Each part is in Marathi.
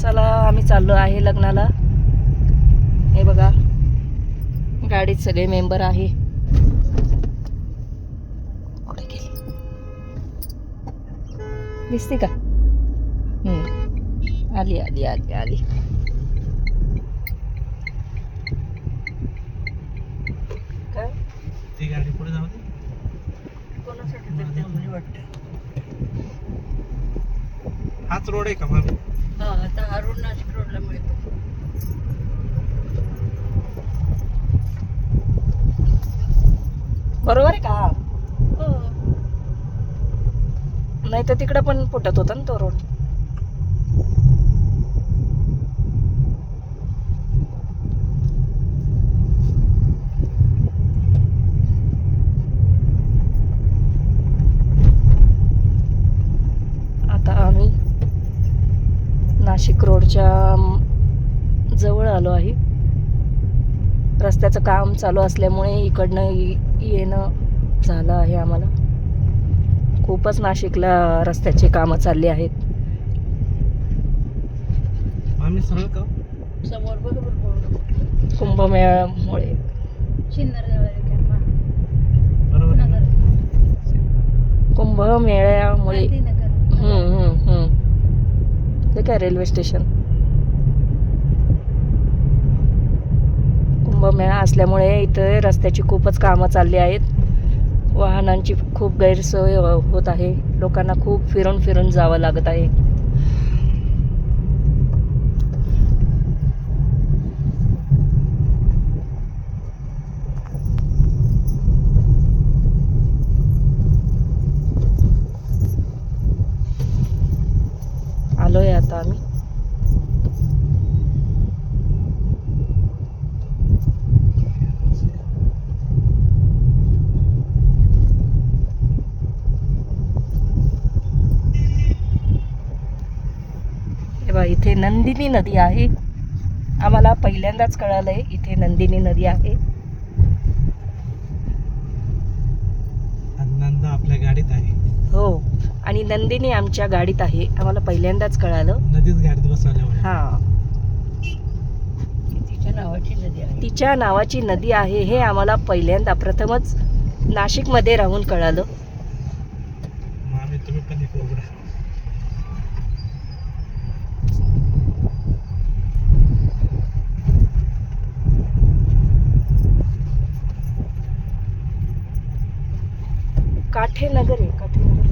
चला आम्ही चाललो आहे लग्नाला. हे बघा गाडीत सगळे मेंबर आहे. कुठे गेली दिसते का? आली आली आली आली. काय ती गाडी पुढे जाऊ दे. कोणासाठी वाटतं? हाच रोड आहे का मग? हा, आता हा रोड नाशिक रोडला मिळतो. बरोबर आहे का? हो. नाही तर तिकडं पण फुटत होता ना तो रोड. आता आम्ही नाशिक रोडच्या जवळ आलो आहे. रस्त्याचं काम चालू असल्यामुळे इकडनं येणं झालं आहे आम्हाला. खूपच नाशिकला रस्त्याची कामं चालली आहेत. आम्ही सरळ का समोर बरोबर कुंभमेळ्यामुळे कुंभमेळ्यामुळे ते काय रेल्वे स्टेशन. कुंभमेळा असल्यामुळे इथे रस्त्याची खूपच कामं चालली आहेत. वाहनांची खूप गैरसोय होत आहे. लोकांना खूप फिरून फिरून जावं लागत आहे. आलोय आता आम्ही. इथे नंदिनी नदी आहे. आम्हाला पहिल्यांदाच कळालंय इथे नंदिनी नदी आहे. नंदा आपल्या गाडीत आहे. हो, आणि नंदिनी आमच्या गाडीत आहे. आम्हाला पहिल्यांदाच कळालं. नदीच गाडीत बसवल्यामुळे. हा, तिच्या नावाची नदी आहे हे आम्हाला पहिल्यांदा प्रथमच नाशिकमध्ये राहून कळालं. तुम्ही पण एक उघडा. काठेनगर आहे, काठेनगर.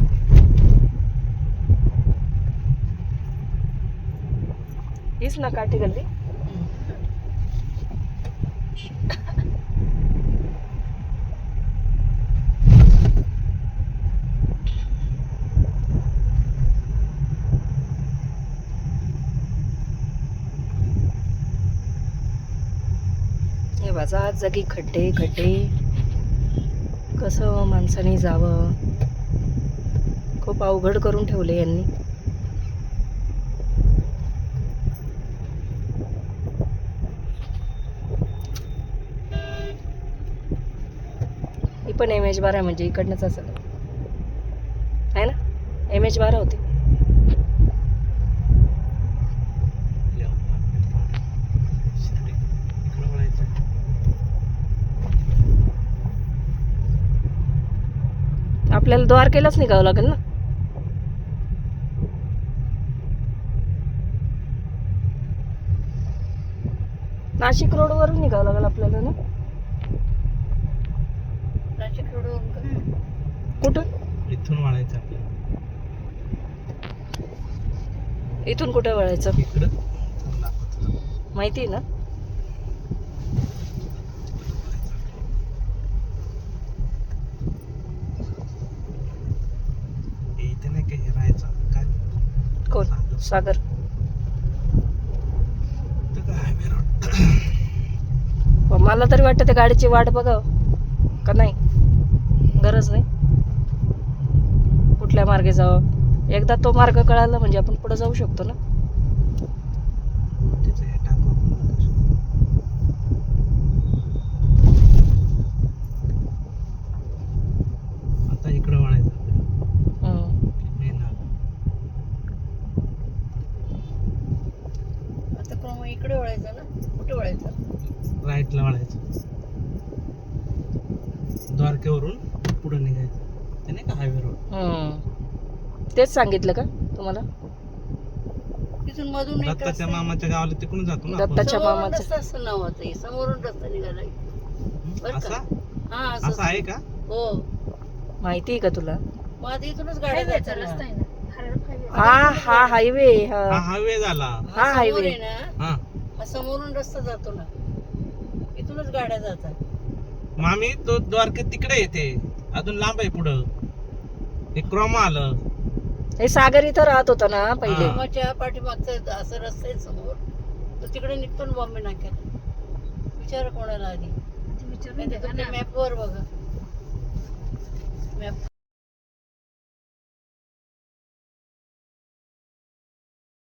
हीच ना काठे गल्ली. हे बाजार जागी खड्डे खड्डे. कसं माणसाने जावं, खूप अवघड करून ठेवले यांनी. ही पण MH12 आहे, म्हणजे इकडनंच असेल आहे ना. MH12 होती. आपल्याला द्वारकेलाच निघावं लागेल ना. नाशिक रोड वरून निघावं लागेल आपल्याला ना. नाशिक रोड कुठून? इथून वळायचं आपल्याला. इथून कुठे वळायचं? इकडं माहिती आहे ना. इथे नाही काही राहायचं काय. कोण? सागर. मला तरी वाटतं त्या गाडीची वाट बघाव का नाही, गरज नाही. कुठल्या मार्गे जावं, एकदा तो मार्ग कळाला म्हणजे आपण पुढे जाऊ शकतो ना. आता इकडं वळायचं. इकडे वळायचं ना, कुठे वळायचं? राईटला वळायचं. द्वारकेवरून पुढे निघायचं. ते नाही का हायवे रोड. तेच सांगितलं का तुम्हाला? तिथून मधून एक दत्ताच्या रस्ता आहे. मामाच्या गावाला तिकडून जातो ना आपण. दत्ताच्या समोरून मामाचं. रस्ता असं नाव होतं हे. समोरून रस्ता निघाला बरं असा का? हा असं आहे का? हो. माहिती आहे का तुला? मग आता इथूनच गाड्या जायचं रस्ता आहे ना. हा हायवे. हा हायवे झाला. हा समोर हायवे. आहे ना, हा हा समोरून रस्ता जातो ना, इथूनच गाड्या जातात. मामी तो द्वारकेत तिकडे येते, अजून लांब आहे पुढं. एक क्रॉमा आलं. हे सागर इथं राहत होता ना पहिले. हा. मामाच्या पाठीमागचा असं रस्ता आहे समोर, तो तिकडे निघतो ना बॉम्बे नाक्याला. विचार कोणाला आधी मॅपवर बघा. मॅप